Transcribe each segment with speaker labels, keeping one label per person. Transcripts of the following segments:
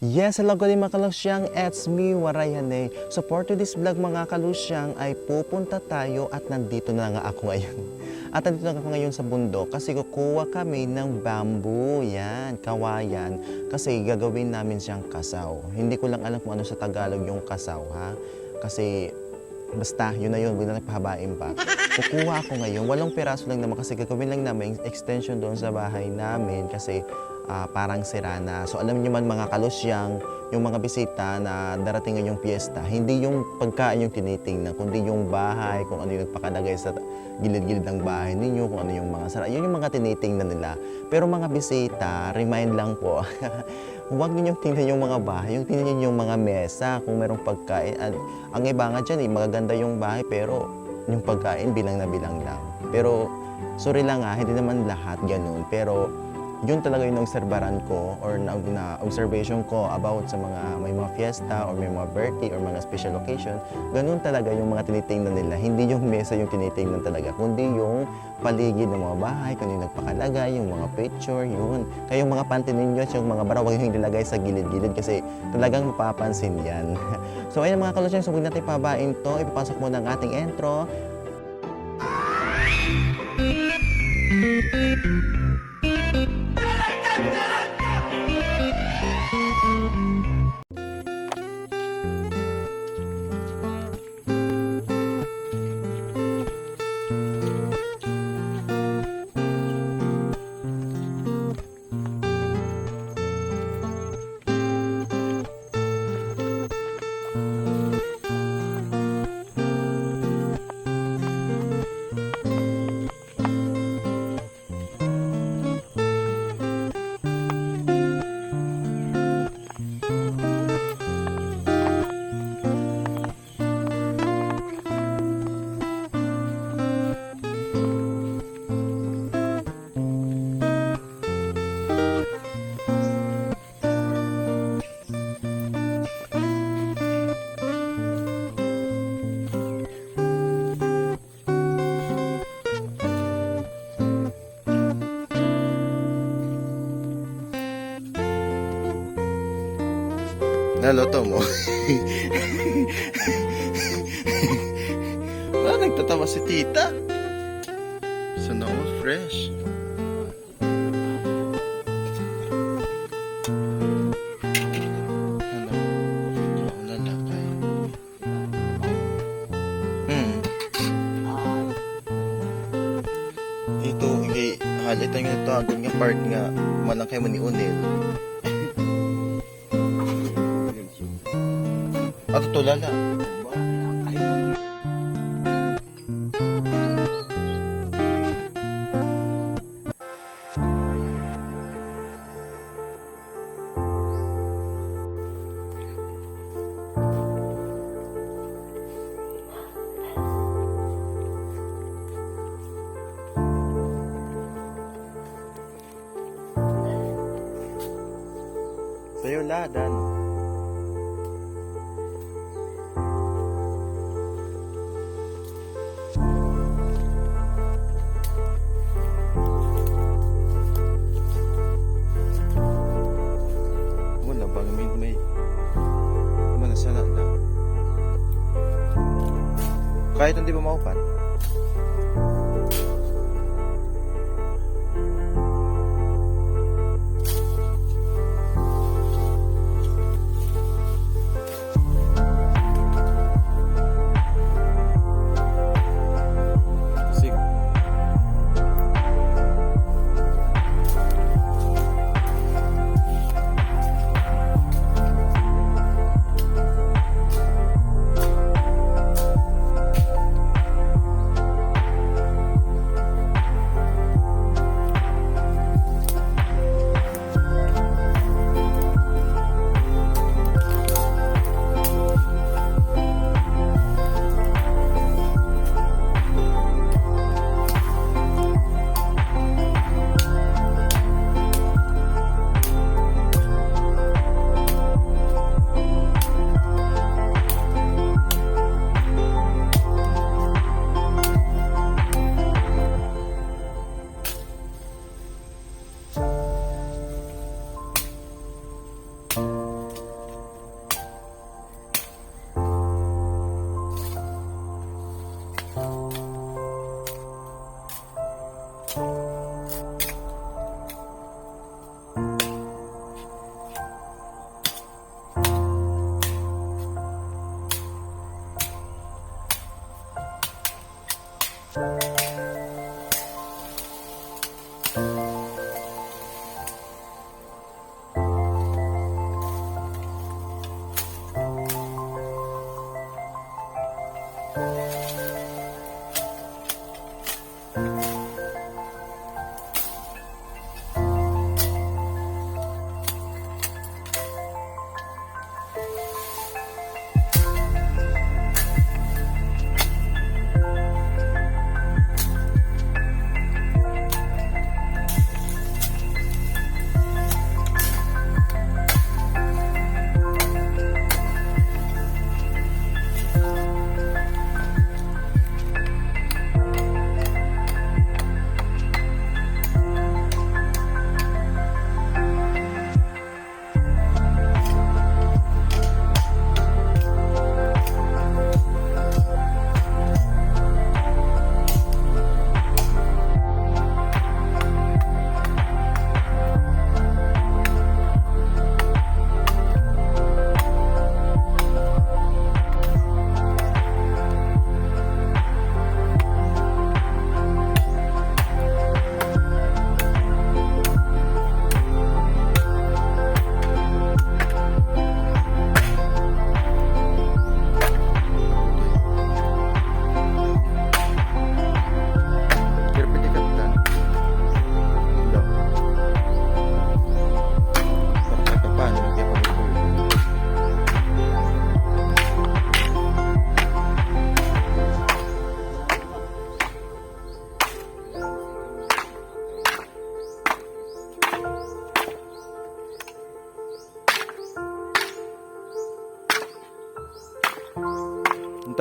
Speaker 1: Yes, hello good mga kalusyang, it's me, Warayane. So for today's vlog mga kalusyang ay pupunta tayo at nandito na nga ako ngayon. At nandito na ako ngayon sa bundok kasi kukuha kami ng bamboo, yan, kawayan. Kasi gagawin namin siyang kasaw. Hindi ko lang alam kung ano sa Tagalog yung kasaw ha. Kasi basta, yun na yun, huwag na nagpahabain pa. Kukuha ako ngayon, 8 piraso lang naman kasi gagawin lang namin extension doon sa bahay namin kasi parang sira na. So alam niyo man mga kalusyang, yung mga bisita na darating ngayong piyesta, hindi yung pagkain yung tinitingnan, kundi yung bahay, kung ano yung nagpakalagay sa gilid-gilid ng bahay ninyo, kung ano yung mga sara. Yun yung mga tinitingnan nila. Pero mga bisita, remind lang po, huwag ninyong tingnan yung mga bahay, yung tingnan yung mga mesa, kung merong pagkain. Ang iba nga dyan, magaganda yung bahay, pero yung pagkain bilang na bilang lang. Pero sorry lang hindi naman lahat ganun. Pero yun talaga yung naobserbaran ko or na observation ko about sa mga may mga fiesta or may mga birthday or mga special occasion. Ganun talaga yung mga tinitingnan nila. Hindi yung mesa yung tinitingnan talaga, kundi yung paligid ng mga bahay, kung yung nagpakalagay, yung mga picture, yun. Kaya yung mga panty ninyo, yung mga bara, huwag yung nilagay sa gilid-gilid kasi talagang mapapansin yan. So ayun mga kalusyang, so huwag natin pabain to. Ipapasok muna ang ating intro. Naloto mo. Nagtatawa si tita. Sana all fresh. Ito, hindi halit ang ito. Ang part nga, manang kayo ni Unil. At tulala. Sa'yo ladan. Kahit hindi ba maupat?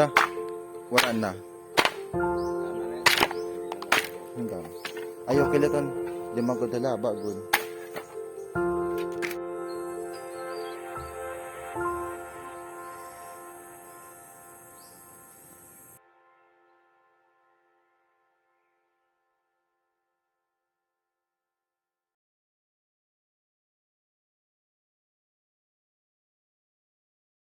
Speaker 2: ta? Wala na. Hanggang. Ayaw kiliton. Di magudala, bagod.